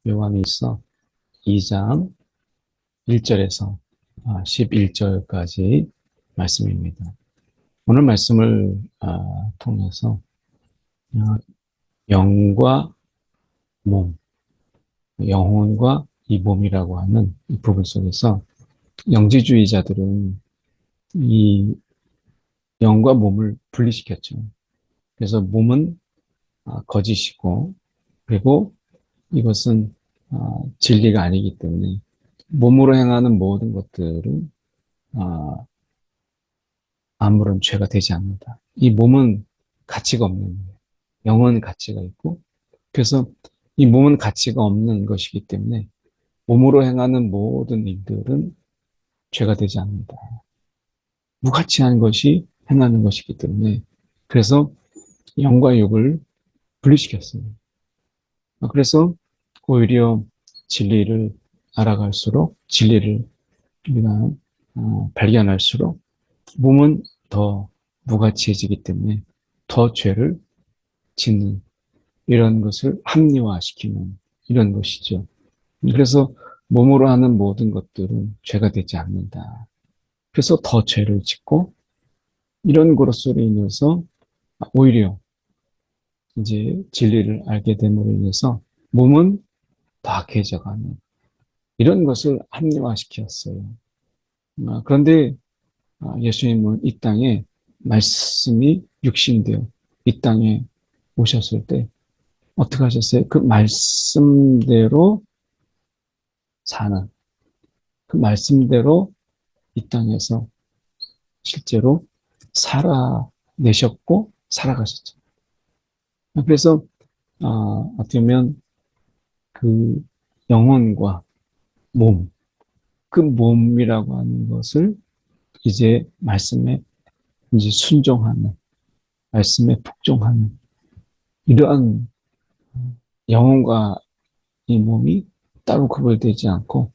요한일서 2장 1절에서 11절까지 말씀입니다. 오늘 말씀을 통해서 영과 몸, 영혼과 이 몸이라고 하는 이 부분 속에서 영지주의자들은 이 영과 몸을 분리시켰죠. 그래서 몸은 거짓이고, 그리고 이것은 진리가 아니기 때문에 몸으로 행하는 모든 것들은 아무런 죄가 되지 않는다. 이 몸은 가치가 없는 거예요. 영은 가치가 있고, 그래서 이 몸은 가치가 없는 것이기 때문에 몸으로 행하는 모든 일들은 죄가 되지 않는다. 무가치한 것이 행하는 것이기 때문에, 그래서 영과 육을 분리시켰어요. 그래서 오히려 진리를 알아갈수록, 진리를 우리가 발견할수록 몸은 더 무가치해지기 때문에 더 죄를 짓는, 이런 것을 합리화시키는 이런 것이죠. 그래서 몸으로 하는 모든 것들은 죄가 되지 않는다. 그래서 더 죄를 짓고, 이런 것으로 인해서 오히려 이제 진리를 알게 됨으로 인해서 몸은 더 악해져가는 이런 것을 합리화시켰어요. 그런데 예수님은 이 땅에 말씀이 육신되어 이 땅에 오셨을 때 어떻게 하셨어요? 그 말씀대로 사는, 그 말씀대로 이 땅에서 실제로 살아내셨고 살아가셨죠. 그래서 어떻게 보면 그 영혼과 몸, 그 몸이라고 하는 것을 이제 말씀에 이제 순종하는, 말씀에 복종하는, 이러한 영혼과 이 몸이 따로 구별되지 않고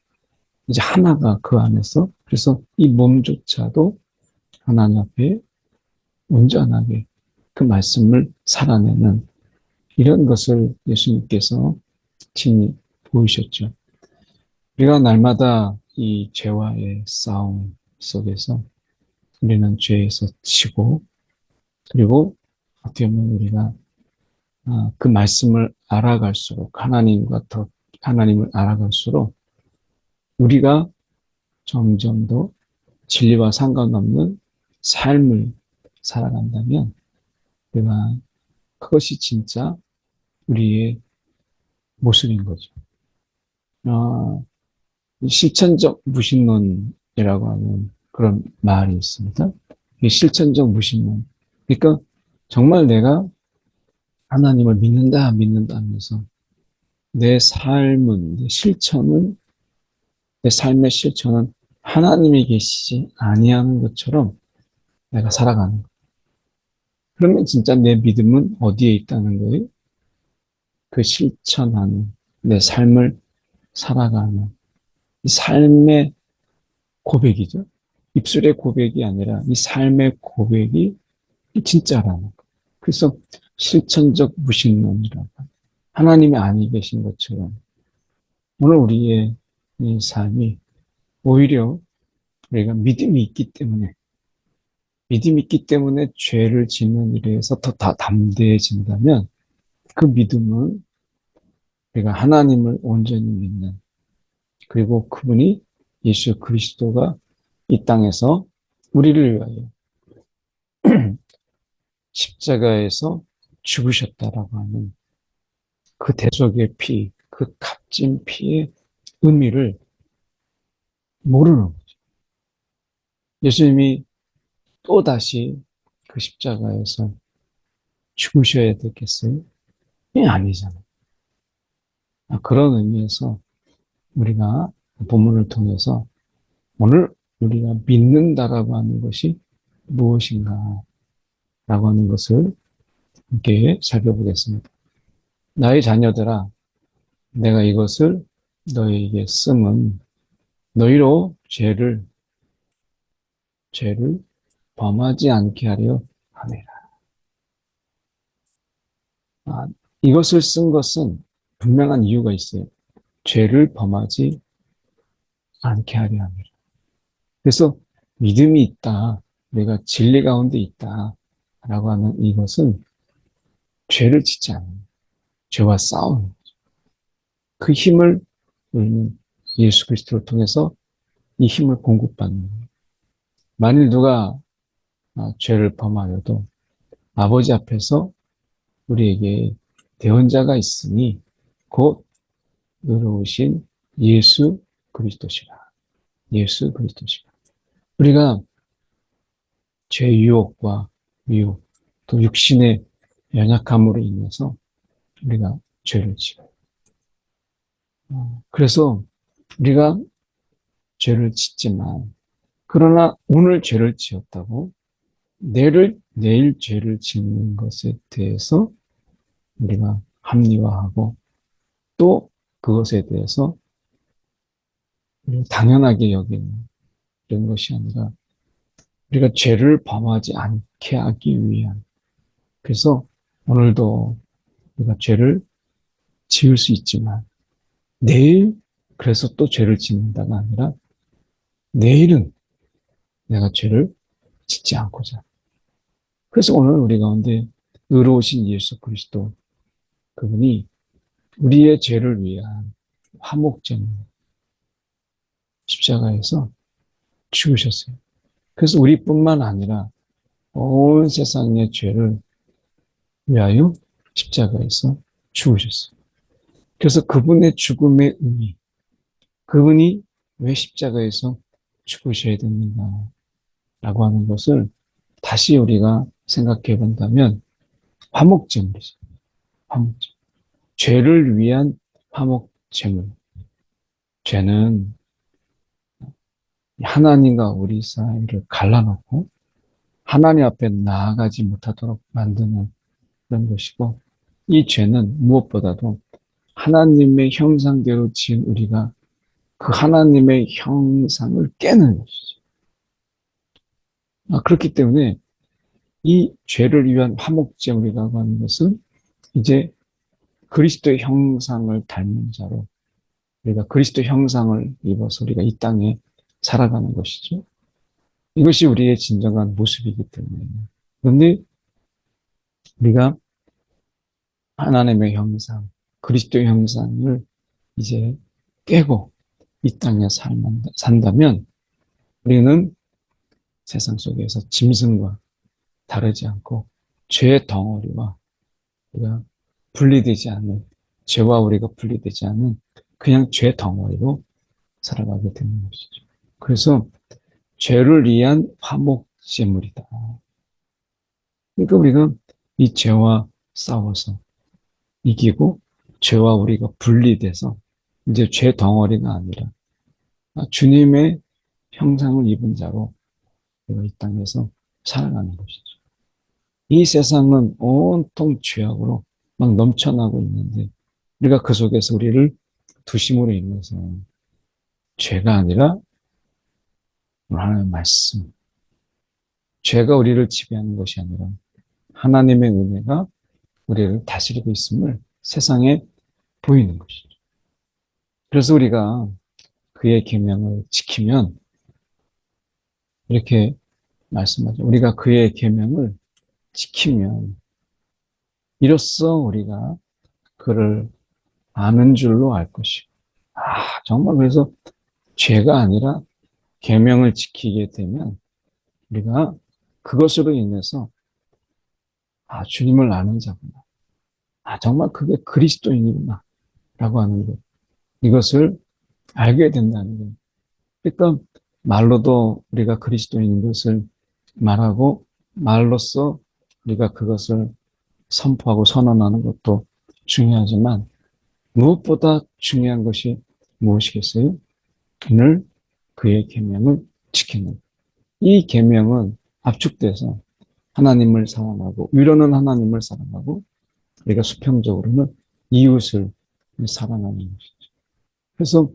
이제 하나가 그 안에서, 그래서 이 몸조차도 하나님 앞에 온전하게 그 말씀을 살아내는 이런 것을 예수님께서 친히 보이셨죠. 우리가 날마다 이 죄와의 싸움 속에서 우리는 죄에서 치고, 그리고 어떻게 보면 우리가 그 말씀을 알아갈수록, 하나님을 알아갈수록 우리가 점점 더 진리와 상관없는 삶을 살아간다면 우리가, 그것이 진짜 우리의 모습인 거죠. 실천적 무신론이라고 하는 그런 말이 있습니다. 실천적 무신론. 그러니까 정말 내가 하나님을 믿는다 하면서 내 삶은, 내 삶의 실천은 하나님이 계시지 아니하는 것처럼 내가 살아가는 거예요. 그러면 진짜 내 믿음은 어디에 있다는 거예요? 그 실천하는, 내 삶을 살아가는 이 삶의 고백이죠. 입술의 고백이 아니라 이 삶의 고백이 진짜라는 거예요. 그래서 실천적 무신론이라고, 하나님이 아니 계신 것처럼 오늘 우리의 이 삶이 오히려 우리가 믿음이 있기 때문에 죄를 짓는 일에서 더 담대해진다면 그 믿음은 우리가 하나님을 온전히 믿는, 그리고 그분이 예수 그리스도가 이 땅에서 우리를 위하여 십자가에서 죽으셨다라고 하는 그 대속의 피, 그 값진 피의 의미를 모르는 거죠. 예수님이 또다시 그 십자가에서 죽으셔야 되겠어요? 아니잖아요. 그런 의미에서 우리가 본문을 통해서 오늘 우리가 믿는다라고 하는 것이 무엇인가 라고 하는 것을 함께 살펴보겠습니다. 나의 자녀들아, 내가 이것을 너희에게 쓰면 너희로 죄를 범하지 않게 하려 함이라. 이것을 쓴 것은 분명한 이유가 있어요. 죄를 범하지 않게 하려 함이라. 그래서 믿음이 있다, 내가 진리 가운데 있다 라고 하는 이것은 죄를 짓지 않는, 죄와 싸우는, 그 힘을 우리는 예수 그리스도를 통해서 이 힘을 공급받는 거예요. 만일 누가 죄를 범하여도 아버지 앞에서 우리에게 대언자가 있으니 곧 의로우신 예수 그리스도시라. 예수 그리스도시라. 우리가 죄 유혹과 미혹, 또 육신의 연약함으로 인해서 우리가 죄를 지어요. 그래서 우리가 죄를 짓지만, 그러나 오늘 죄를 지었다고 내일 죄를 짓는 것에 대해서 우리가 합리화하고 또 그것에 대해서 당연하게 여기는 그런 것이 아니라 우리가 죄를 범하지 않게 하기 위한, 그래서 오늘도 우리가 죄를 지을 수 있지만 내일 그래서 또 죄를 짓는다가 아니라 내일은 내가 죄를 짓지 않고자. 그래서 오늘 우리 가운데 의로우신 예수 그리스도, 그분이 우리의 죄를 위한 화목제물 십자가에서 죽으셨어요. 그래서 우리뿐만 아니라 온 세상의 죄를 위하여 십자가에서 죽으셨어요. 그래서 그분의 죽음의 의미, 그분이 왜 십자가에서 죽으셔야 되는가 라고 하는 것을 다시 우리가 생각해 본다면 화목제물이죠. 화목제물. 죄를 위한 화목제물. 죄는 하나님과 우리 사이를 갈라놓고 하나님 앞에 나아가지 못하도록 만드는 그런 것이고, 이 죄는 무엇보다도 하나님의 형상대로 지은 우리가 그 하나님의 형상을 깨는 것이죠. 그렇기 때문에 이 죄를 위한 화목제물이라고 하는 것은 이제 그리스도의 형상을 닮은 자로, 우리가 그리스도의 형상을 입어서 우리가 이 땅에 살아가는 것이죠. 이것이 우리의 진정한 모습이기 때문에. 그런데 우리가 하나님의 형상, 그리스도의 형상을 이제 깨고 이 땅에 산다면 우리는 세상 속에서 짐승과 다르지 않고 죄의 덩어리와 우리가 분리되지 않는, 죄와 우리가 분리되지 않는 그냥 죄 덩어리로 살아가게 되는 것이죠. 그래서 죄를 위한 화목제물이다. 그러니까 우리가 이 죄와 싸워서 이기고 죄와 우리가 분리돼서 이제 죄 덩어리가 아니라 주님의 형상을 입은 자로 우리가 이 땅에서 살아가는 것이죠. 이 세상은 온통 죄악으로 막 넘쳐나고 있는데 우리가 그 속에서 우리를 두심으로 인해서 죄가 아니라 하나님의 말씀, 죄가 우리를 지배하는 것이 아니라 하나님의 은혜가 우리를 다스리고 있음을 세상에 보이는 것이죠. 그래서 우리가 그의 계명을 지키면 이렇게 말씀하죠. 우리가 그의 계명을 지키면 이로써 우리가 그를 아는 줄로 알 것이고, 정말 그래서 죄가 아니라 계명을 지키게 되면 우리가 그것으로 인해서 주님을 아는 자구나, 정말 그게 그리스도인이구나 라고 하는 것, 이것을 알게 된다는 것. 그러니까 말로도 우리가 그리스도인인 것을 말하고 말로써 우리가 그것을 선포하고 선언하는 것도 중요하지만 무엇보다 중요한 것이 무엇이겠어요? 오늘 그의 계명을 지키는, 이 계명은 압축돼서 하나님을 사랑하고, 위로는 하나님을 사랑하고 우리가 수평적으로는 이웃을 사랑하는 것이죠. 그래서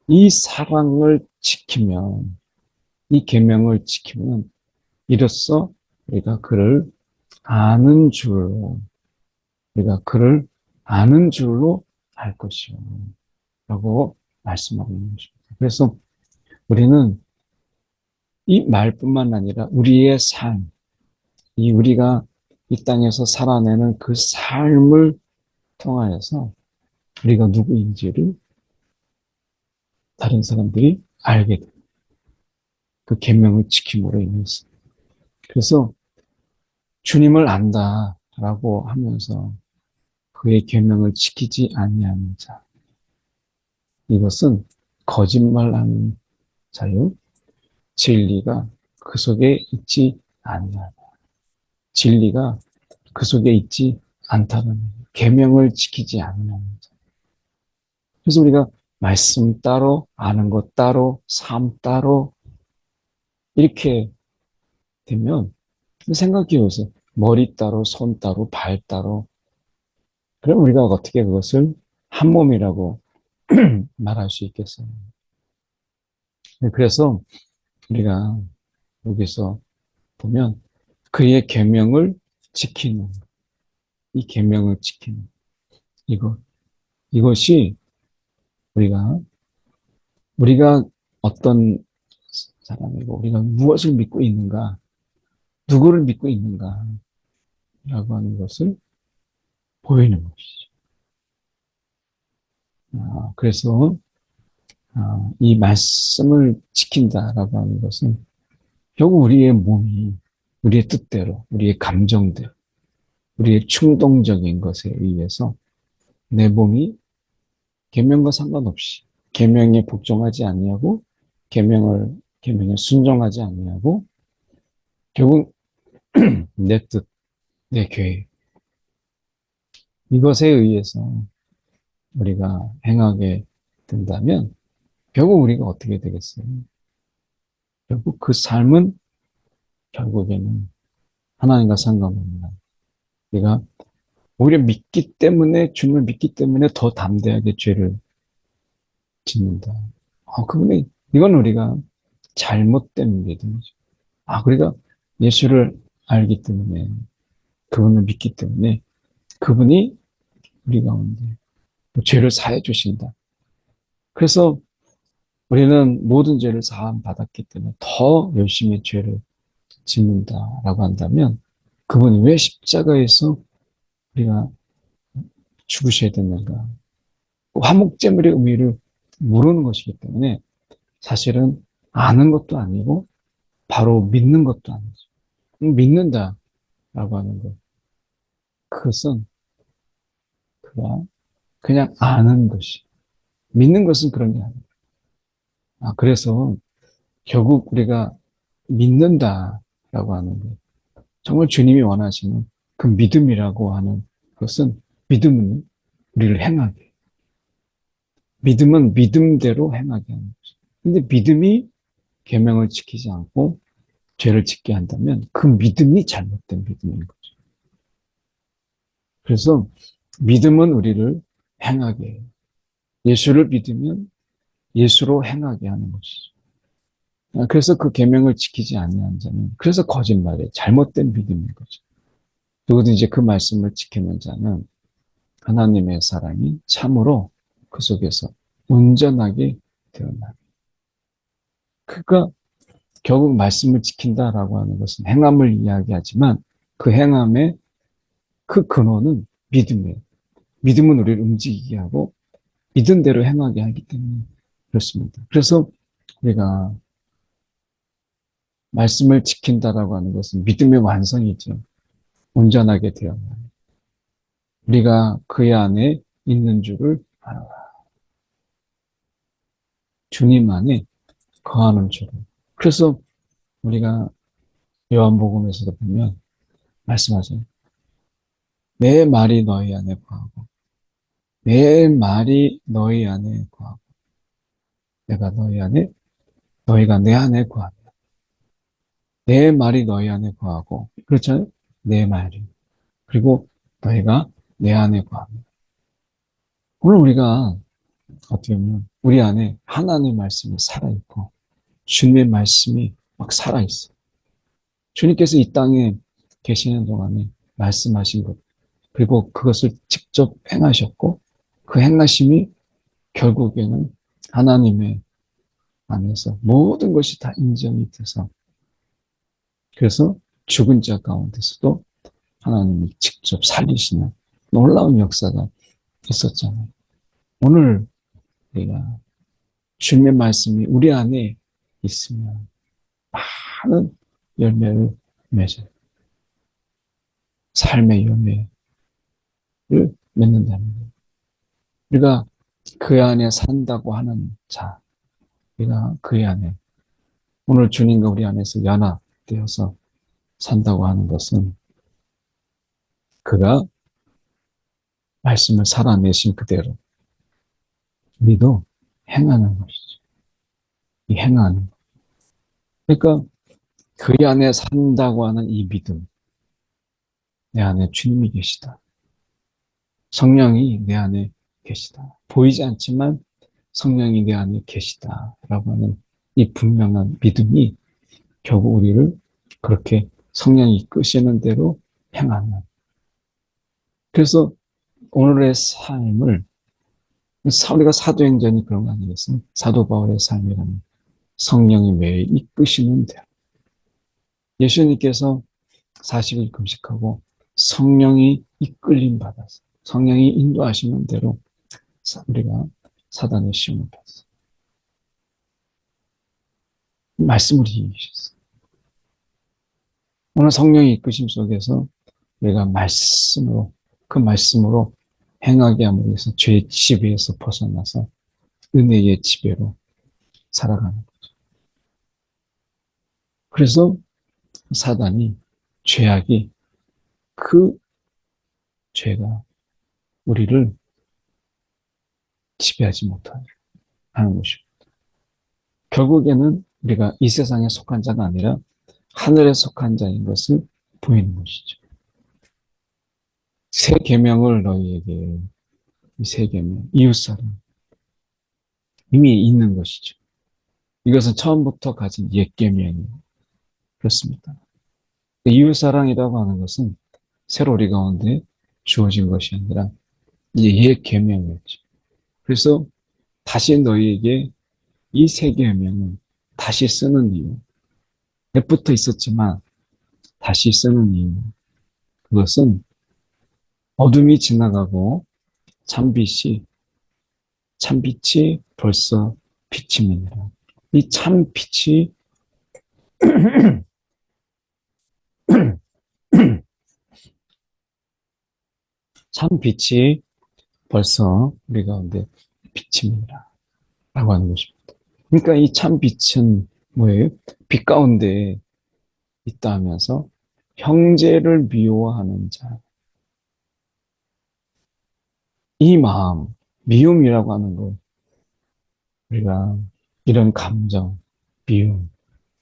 이 사랑을 지키면, 이 계명을 지키면 이로써 우리가 그를 아는 줄로, 우리가 그를 아는 줄로 알 것이요. 라고 말씀하고 있는 것입니다. 그래서 우리는 이 말뿐만 아니라 우리의 삶, 이 우리가 이 땅에서 살아내는 그 삶을 통하여서 우리가 누구인지를 다른 사람들이 알게 됩니다. 그 계명을 지킴으로 인해서. 그래서 주님을 안다라고 하면서 그의 계명을 지키지 아니하는 자, 이것은 거짓말하는 자요, 진리가 그 속에 있지 않냐. 진리가 그 속에 있지 않다는 계명을 지키지 않는 자. 그래서 우리가 말씀 따로, 아는 것 따로, 삶 따로 이렇게 되면 생각해 보세요. 머리 따로, 손 따로, 발 따로. 그럼 우리가 어떻게 그것을 한 몸이라고 말할 수 있겠어요? 그래서 우리가 여기서 보면 그의 계명을 지키는, 이 계명을 지키는 이것이 우리가 어떤 사람이고 우리가 무엇을 믿고 있는가, 누구를 믿고 있는가라고 하는 것을 보이는 것이죠. 그래서 이 말씀을 지킨다라고 하는 것은 결국 우리의 몸이 우리의 뜻대로, 우리의 감정대로, 우리의 충동적인 것에 의해서 내 몸이 계명과 상관없이 계명에 복종하지 아니하고 계명에 순종하지 아니하고 결국 내 뜻, 내 계획 이것에 의해서 우리가 행하게 된다면 결국 우리가 어떻게 되겠어요? 결국 그 삶은 결국에는 하나님과 상관없는 우리가 오히려 믿기 때문에 주님을 믿기 때문에 더 담대하게 죄를 짓는다. 그분이 이건 우리가 잘못된 믿음이죠. 우리가 예수를 알기 때문에 그분을 믿기 때문에 그분이 우리 가운데 죄를 사해 주신다. 그래서 우리는 모든 죄를 사함 받았기 때문에 더 열심히 죄를 짓는다라고 한다면 그분이 왜 십자가에서 우리가 죽으셔야 되는가? 화목제물의 의미를 모르는 것이기 때문에 사실은 아는 것도 아니고 바로 믿는 것도 아니죠. 믿는다라고 하는 것. 그것은 그냥 아는 것이. 믿는 것은 그런 게 아니에요. 그래서 결국 우리가 믿는다라고 하는 것. 정말 주님이 원하시는 그 믿음이라고 하는 것은 믿음은 우리를 행하게. 믿음은 믿음대로 행하게 하는 것이죠. 근데 믿음이 계명을 지키지 않고 죄를 짓게 한다면 그 믿음이 잘못된 믿음인 거죠. 그래서 믿음은 우리를 행하게 해요. 예수를 믿으면 예수로 행하게 하는 것이죠. 그래서 그 계명을 지키지 아니한 자는 그래서 거짓말에 잘못된 믿음인 거죠. 누구든 이제 그 말씀을 지키는 자는 하나님의 사랑이 참으로 그 속에서 온전하게 되어나요. 그러니까 결국 말씀을 지킨다라고 하는 것은 행함을 이야기하지만 그 행함의 그 근원은 믿음이에요. 믿음은 우리를 움직이게 하고 믿은 대로 행하게 하기 때문에 그렇습니다. 그래서 우리가 말씀을 지킨다라고 하는 것은 믿음의 완성이죠. 온전하게 되어나요. 우리가 그의 안에 있는 줄을 알아라. 주님 안에 거하는 줄을. 그래서 우리가 요한복음에서도 보면 말씀하죠. 내 말이 너희 안에 거하고 내 말이 너희 안에 거하고 내가 너희 안에 너희가 내 안에 거하며 내 말이 너희 안에 거하고 그렇잖아요. 내 말이 그리고 너희가 내 안에 거하며 오늘 우리가 어떻게 보면 우리 안에 하나님의 말씀이 살아있고 주님의 말씀이 막 살아있어요. 주님께서 이 땅에 계시는 동안에 말씀하신 것 그리고 그것을 직접 행하셨고 그 행하심이 결국에는 하나님의 안에서 모든 것이 다 인정이 돼서, 그래서 죽은 자 가운데서도 하나님이 직접 살리시는 놀라운 역사가 있었잖아요. 오늘 우리가 주님의 말씀이 우리 안에 있으면 많은 열매를 맺어요. 삶의 열매를 맺는다는 거예요. 우리가 그 안에 산다고 하는 자, 우리가 그 안에, 오늘 주님과 우리 안에서 연합되어서 산다고 하는 것은 그가 말씀을 살아내신 그대로 우리도 행하는 것이죠. 이 행하는 것. 그러니까 그 안에 산다고 하는 이 믿음, 내 안에 주님이 계시다. 성령이 내 안에 계시다. 보이지 않지만 성령이 내 안에 계시다라고 하는 이 분명한 믿음이 결국 우리를 그렇게 성령이 이끄시는 대로 행하는. 그래서 오늘의 삶을, 우리가 사도행전이 그런 거 아니겠어요? 사도 바울의 삶이라는 성령이 매일 이끄시는 대로. 예수님께서 40일 금식하고 성령이 이끌림 받아서, 성령이 인도하시는 대로 우리가 사단의 시험을 받았어요. 말씀을 이기셨어요. 오늘 성령의 이끄심 속에서 우리가 말씀으로, 그 말씀으로 행하게 함으로 해서 죄의 지배에서 벗어나서 은혜의 지배로 살아가는 거죠. 그래서 사단이, 죄악이, 그 죄가 우리를 지배하지 못하게 하는 것입니다. 결국에는 우리가 이 세상에 속한 자가 아니라 하늘에 속한 자인 것을 보이는 것이죠. 새 계명을 너희에게, 이 새 계명, 이웃사랑, 이미 있는 것이죠. 이것은 처음부터 가진 옛 계명이에요. 그렇습니다. 이웃사랑이라고 하는 것은 새로 우리 가운데 주어진 것이 아니라 이제 옛 계명이었죠. 그래서 다시 너희에게 이 새 계명은 다시 쓰는 이유, 옛부터 있었지만 다시 쓰는 이유, 그것은 어둠이 지나가고 참빛이 벌써 비침이니라. 이 참빛이 참빛이 벌써 우리 가운데 비침이라 라고 하는 것입니다. 그러니까 이 참빛은 뭐예요? 빛 가운데 있다 하면서 형제를 미워하는 자, 이 마음, 미움이라고 하는 것, 우리가 이런 감정, 미움,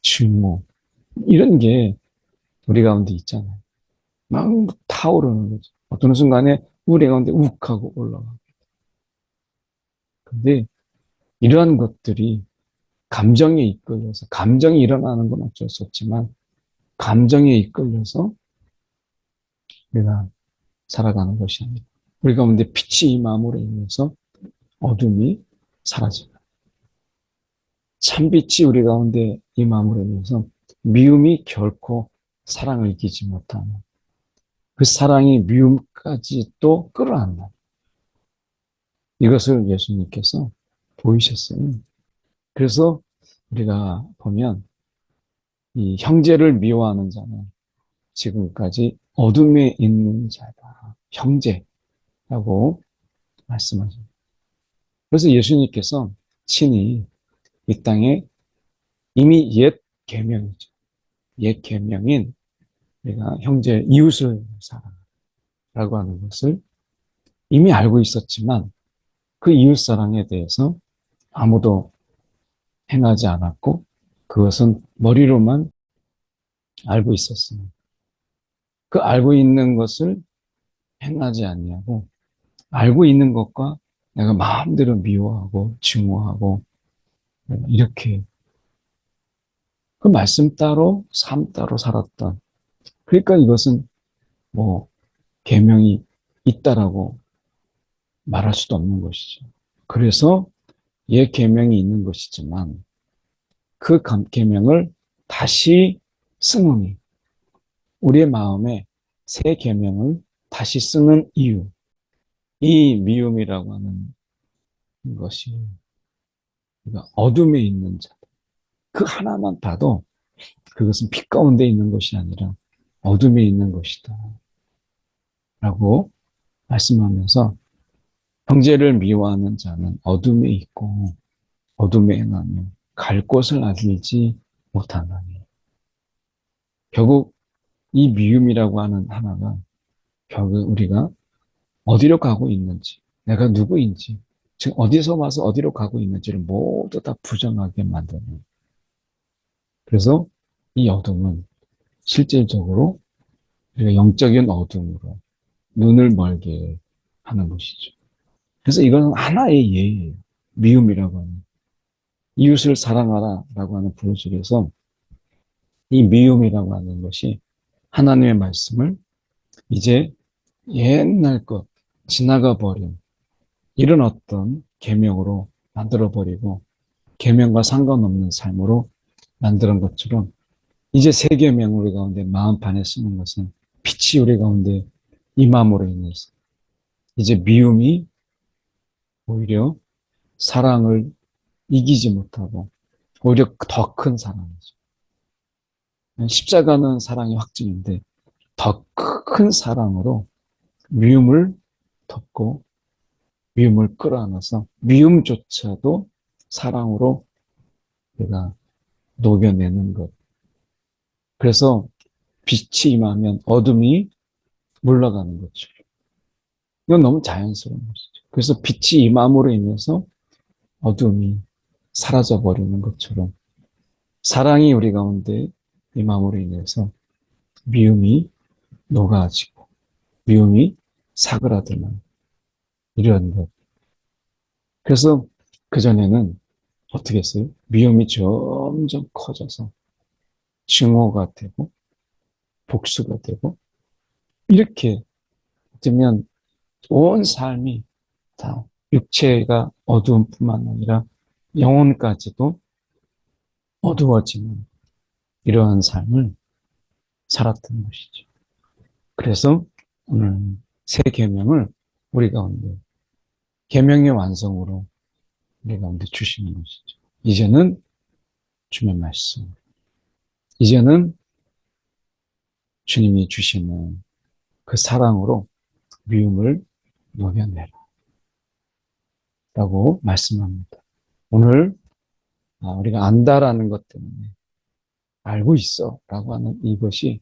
증오, 이런 게 우리 가운데 있잖아요. 막 타오르는 거죠. 어떤 순간에 우리 가운데 욱하고 올라가. 근데 이러한 것들이 감정에 이끌려서, 감정이 일어나는 건 어쩔 수 없지만 감정에 이끌려서 우리가 살아가는 것이 아니라 우리 가운데 빛이 임함으로 인해서 어둠이 사라지고, 참빛이 우리 가운데 임함으로 인해서 미움이 결코 사랑을 이기지 못하는, 그 사랑이 미움까지 또 끌어안는, 이것을 예수님께서 보이셨어요. 그래서 우리가 보면 이 형제를 미워하는 자는 지금까지 어둠에 있는 자다. 형제라고 말씀하십니다. 그래서 예수님께서 친히 이 땅에 이미 옛 계명이죠. 옛 계명인 우리가 형제, 이웃을 사랑하라고 하는 것을 이미 알고 있었지만 그 이웃 사랑에 대해서 아무도 행하지 않았고 그것은 머리로만 알고 있었습니다. 그 알고 있는 것을 행하지 않냐고, 알고 있는 것과 내가 마음대로 미워하고 증오하고 이렇게 그 말씀 따로 삶 따로 살았던, 그러니까 이것은 뭐 계명이 있다라고 말할 수도 없는 것이죠. 그래서 옛 계명이 있는 것이지만 그 계명을 다시 쓰노니 우리의 마음에 새 계명을 다시 쓰는 이유, 이 미움이라고 하는 것이 그러니까 어둠에 있는 자, 그 하나만 봐도 그것은 빛 가운데 있는 것이 아니라 어둠에 있는 것이다 라고 말씀하면서 형제를 미워하는 자는 어둠에 있고 어둠에 행하며 갈 곳을 알지 못하나니. 결국 이 미움이라고 하는 하나가 결국 우리가 어디로 가고 있는지, 내가 누구인지, 지금 어디서 와서 어디로 가고 있는지를 모두 다 부정하게 만드는. 그래서 이 어둠은 실질적으로 우리가 영적인 어둠으로 눈을 멀게 하는 것이죠. 그래서 이건 하나의 예예요. 미움이라고 하는. 이웃을 사랑하라라고 하는 부분 속에서 이 미움이라고 하는 것이 하나님의 말씀을 이제 옛날 것, 지나가 버린 이런 어떤 계명으로 만들어 버리고 계명과 상관없는 삶으로 만드는 것처럼 이제 새 계명을 우리 가운데 마음판에 쓰는 것은 빛이 우리 가운데 임함으로 인해서 이제 미움이 오히려 사랑을 이기지 못하고 오히려 더 큰 사랑이죠. 십자가는 사랑의 확증인데 더 큰 사랑으로 미움을 덮고 미움을 끌어안아서 미움조차도 사랑으로 우리가 녹여내는 것. 그래서 빛이 임하면 어둠이 물러가는 거죠. 이건 너무 자연스러운 것이죠. 그래서 빛이 임함으로 인해서 어둠이 사라져버리는 것처럼 사랑이 우리 가운데 임함으로 인해서 미움이 녹아지고 미움이 사그라드는 이런 것. 그래서 그전에는 어떻게 했어요? 미움이 점점 커져서 증오가 되고 복수가 되고 이렇게 되면 온 삶이 다 육체가 어두움뿐만 아니라 영혼까지도 어두워지는 이러한 삶을 살았던 것이죠. 그래서 오늘 새 계명을 우리 가운데 계명의 완성으로 우리 가운데 주시는 것이죠. 이제는 주의 말씀, 이제는 주님이 주시는 그 사랑으로 미움을 녹여내라 라고 말씀합니다. 오늘 우리가 안다라는 것 때문에 알고 있어 라고 하는 이것이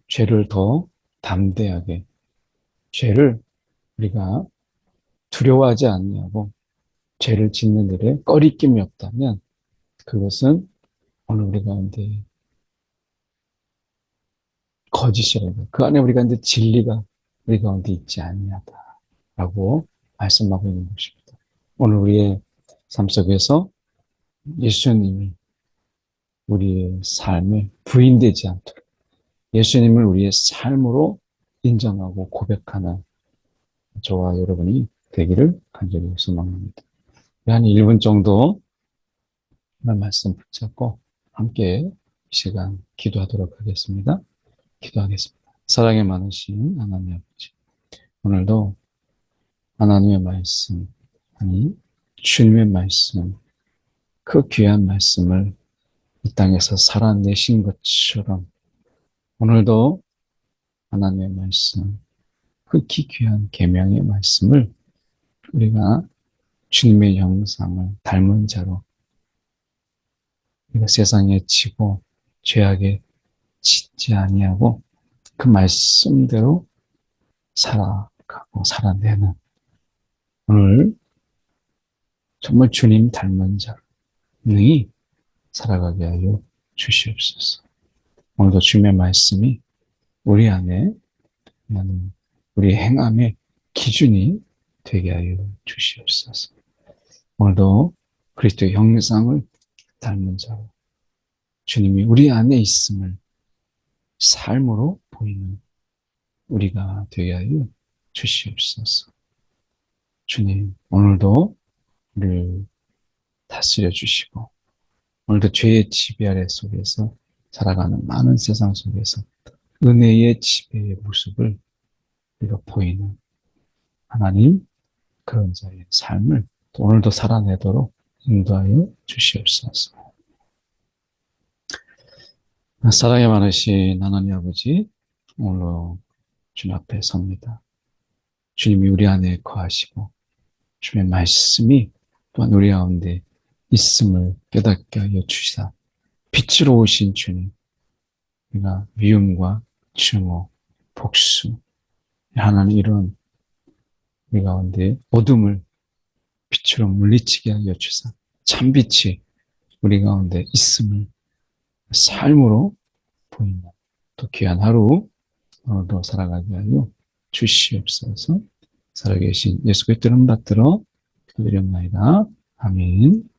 죄를 더 담대하게 죄를 우리가 두려워하지 않냐고 죄를 짓는 일에 꺼리낌이 없다면 그것은 오늘 우리 가운데 거짓이라고 그 안에 우리 가운데 진리가 우리 가운데 있지 아니하다라고 말씀하고 있는 것입니다. 오늘 우리의 삶 속에서 예수님이 우리의 삶에 부인되지 않도록 예수님을 우리의 삶으로 인정하고 고백하는 저와 여러분이 되기를 간절히 소망합니다. 한 1분 정도 말씀 붙잡고 함께 이 시간 기도하도록 하겠습니다. 기도하겠습니다. 사랑이 많으신 하나님 아버지, 오늘도 하나님의 말씀, 아니 주님의 말씀, 그 귀한 말씀을 이 땅에서 살아내신 것처럼 오늘도 하나님의 말씀, 그 귀한 계명의 말씀을 우리가 주님의 형상을 닮은 자로 우리가 세상에 치고 죄악에 짓지 아니하고 그 말씀대로 살아가고 살아내는 오늘 정말 주님 닮은 자로 능히 살아가게 하여 주시옵소서. 오늘도 주님의 말씀이 우리 안에 나는 우리 행함의 기준이 되게 하여 주시옵소서. 오늘도 그리스도의 형상을 닮은 자로 주님이 우리 안에 있음을 삶으로 보이는 우리가 되게 하여 주시옵소서. 주님, 오늘도 우리를 다스려 주시고 오늘도 죄의 지배 아래 속에서 살아가는 많은 세상 속에서 은혜의 지배의 모습을 우리가 보이는 하나님 그런 자의 삶을 오늘도 살아내도록 인도하여 주시옵소서. 사랑이 많으신 하나님 아버지, 오늘로 주님 앞에 섭니다. 주님이 우리 안에 거하시고 주님의 말씀이 또한 우리 가운데 있음을 깨닫게 하여 주시사 빛으로 오신 주님, 우리가 미움과 증오, 복수, 하나님 이런 우리 가운데 어둠을 빛으로 물리치게 하여 주사 참빛이 우리 가운데 있음을 삶으로 보이는 또 귀한 하루 오늘도 살아가게 하여 주시옵소서. 살아계신 예수 그리스도를 받들어 기도드립니다. 아멘.